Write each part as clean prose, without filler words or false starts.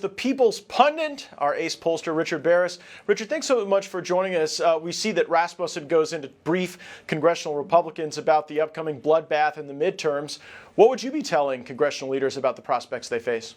The People's Pundit, our ace pollster, Richard Baris. Richard, thanks so much for joining us. We see that Rasmussen goes into brief congressional Republicans about the upcoming bloodbath in the midterms. What would you be telling congressional leaders about the prospects they face?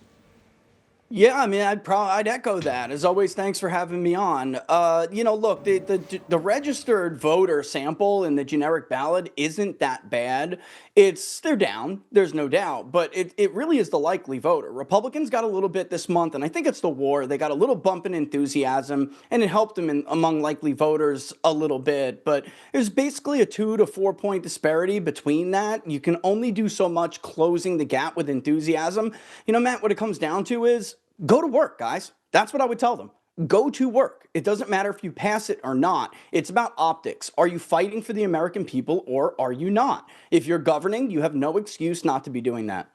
Yeah, I mean, I'd echo that. As always, thanks for having me on. Look, the registered voter sample in the generic ballot isn't that bad. They're down, there's no doubt, but it really is the likely voter. Republicans got a little bit this month, and I think it's the war. They got a little bump in enthusiasm, and it helped them among likely voters a little bit. But there's basically a 2 to 4 point disparity between that. You can only do so much closing the gap with enthusiasm. You know, Matt, what it comes down to is go to work, guys. That's what I would tell them. Go to work. It doesn't matter if you pass it or not. It's about optics. Are you fighting for the American people or are you not? If you're governing, you have no excuse not to be doing that.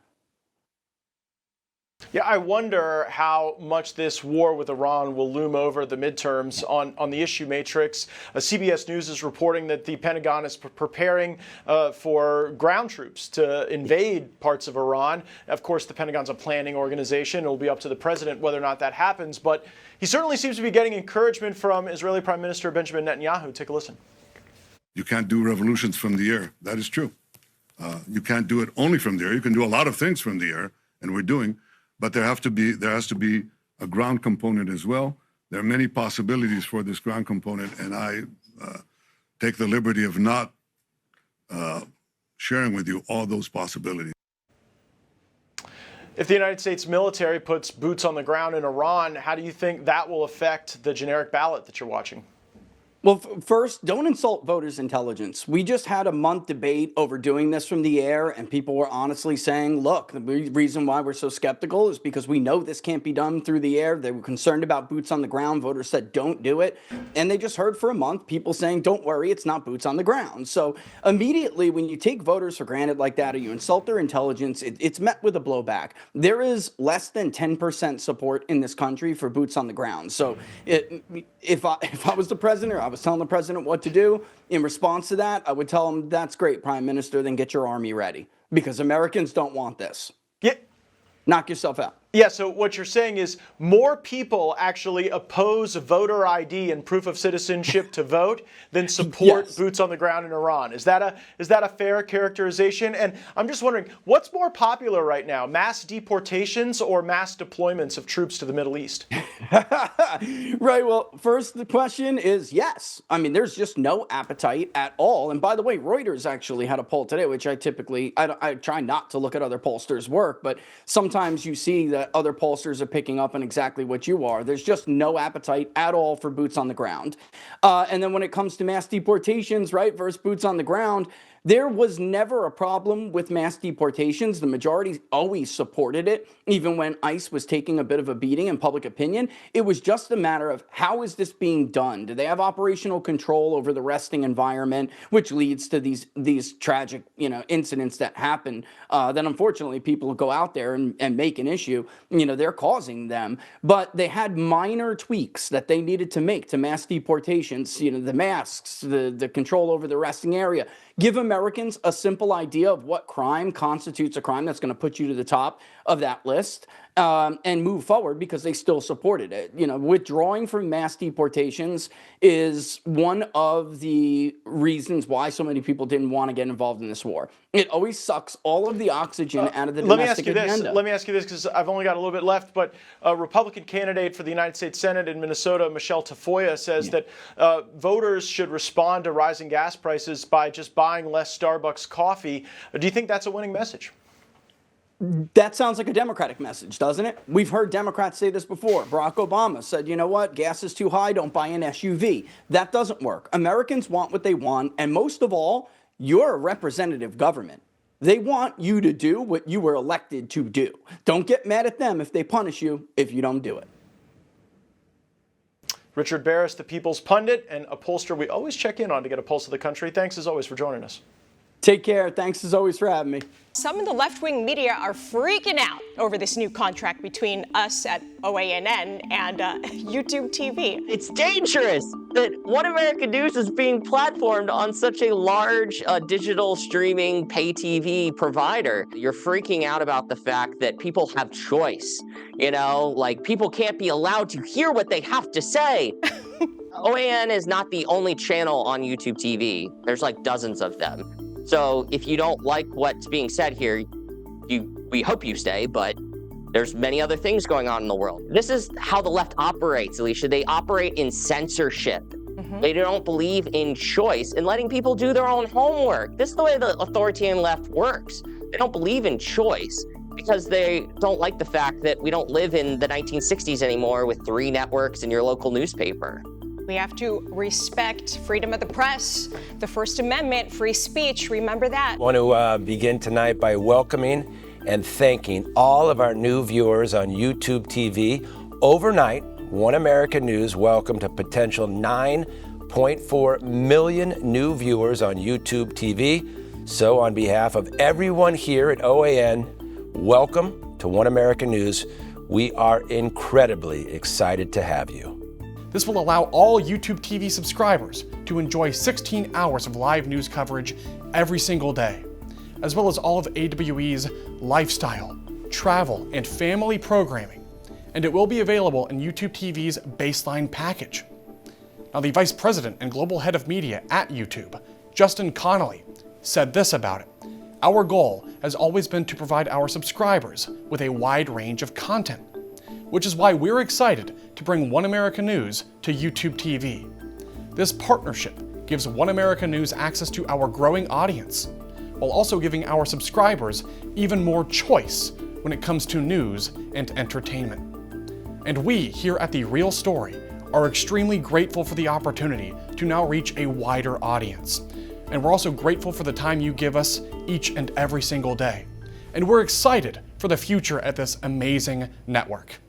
Yeah, I wonder how much this war with Iran will loom over the midterms on the issue matrix. CBS News is reporting that the Pentagon is preparing for ground troops to invade parts of Iran. Of course, the Pentagon's a planning organization. It will be up to the president whether or not that happens. But he certainly seems to be getting encouragement from Israeli Prime Minister Benjamin Netanyahu. Take a listen. You can't do revolutions from the air. That is true. You can't do it only from the air. You can do a lot of things from the air, and we're doing. But there has to be a ground component as well. There are many possibilities for this ground component, and I take the liberty of not sharing with you all those possibilities. If the United States military puts boots on the ground in Iran, how do you think that will affect the generic ballot that you're watching? Well, first, don't insult voters' intelligence. We just had a month debate over doing this from the air, and people were honestly saying, look, the reason why we're so skeptical is because we know this can't be done through the air. They were concerned about boots on the ground. Voters said, don't do it. And they just heard for a month people saying, don't worry, it's not boots on the ground. So immediately, when you take voters for granted like that, or you insult their intelligence, it's met with a blowback. There is less than 10% support in this country for boots on the ground. So if I was the president, or I was telling the president what to do. In response to that, I would tell him, that's great, Prime Minister, then get your army ready. Because Americans don't want this. Yeah. Knock yourself out. Yeah, so what you're saying is more people actually oppose voter ID and proof of citizenship to vote than support Yes. boots on the ground in Iran. Is that a fair characterization? And I'm just wondering, what's more popular right now, mass deportations or mass deployments of troops to the Middle East? Right, well, first the question is yes. I mean, there's just no appetite at all. And by the way, Reuters actually had a poll today, which I try not to look at other pollsters' work, but sometimes you see that other pollsters are picking up on exactly what you are. There's just no appetite at all for boots on the ground. And then when it comes to mass deportations, right, versus boots on the ground, there was never a problem with mass deportations. The majority always supported it, even when ICE was taking a bit of a beating in public opinion. It was just a matter of how is this being done? Do they have operational control over the resting environment, which leads to these tragic, incidents that happen? That unfortunately people go out there and make an issue. They're causing them, but they had minor tweaks that they needed to make to mass deportations. The masks, the control over the resting area. Give Americans a simple idea of what crime constitutes a crime that's going to put you to the top of that list, and move forward, because they still supported it. Withdrawing from mass deportations is one of the reasons why so many people didn't want to get involved in this war. It always sucks all of the oxygen out of the domestic agenda. Let me ask you this, because I've only got a little bit left, but a Republican candidate for the United States Senate in Minnesota, Michelle Tafoya, says that voters should respond to rising gas prices by just buying less Starbucks coffee. Do you think that's a winning message? That sounds like a Democratic message, doesn't it? We've heard Democrats say this before. Barack Obama said, you know what, gas is too high, don't buy an SUV. That doesn't work. Americans want what they want, and most of all, you're a representative government. They want you to do what you were elected to do. Don't get mad at them if they punish you if you don't do it. Richard Baris, the People's Pundit and a pollster we always check in on to get a pulse of the country. Thanks as always for joining us. Take care. Thanks as always for having me. Some in the left-wing media are freaking out over this new contract between us at OANN and YouTube TV. It's dangerous that One American News is being platformed on such a large digital streaming pay TV provider. You're freaking out about the fact that people have choice. You know, like people can't be allowed to hear what they have to say. OAN is not the only channel on YouTube TV. There's like dozens of them. So if you don't like what's being said here, we hope you stay, but there's many other things going on in the world. This is how the left operates, Alicia. They operate in censorship. They don't believe in choice and letting people do their own homework. This is the way the authoritarian left works. They don't believe in choice because they don't like the fact that we don't live in the 1960s anymore with 3 networks in your local newspaper. We have to respect freedom of the press, the First Amendment, free speech. Remember that. I want to begin tonight by welcoming and thanking all of our new viewers on YouTube TV. Overnight, One American News welcomed a potential 9.4 million new viewers on YouTube TV. So on behalf of everyone here at OAN, welcome to One American News. We are incredibly excited to have you. This will allow all YouTube TV subscribers to enjoy 16 hours of live news coverage every single day, as well as all of AWE's lifestyle, travel, and family programming, and it will be available in YouTube TV's baseline package. Now, the Vice President and Global Head of Media at YouTube, Justin Connolly, said this about it. Our goal has always been to provide our subscribers with a wide range of content, which is why we're excited to bring One American News to YouTube TV. This partnership gives One American News access to our growing audience, while also giving our subscribers even more choice when it comes to news and entertainment. And we here at The Real Story are extremely grateful for the opportunity to now reach a wider audience. And we're also grateful for the time you give us each and every single day. And we're excited for the future at this amazing network.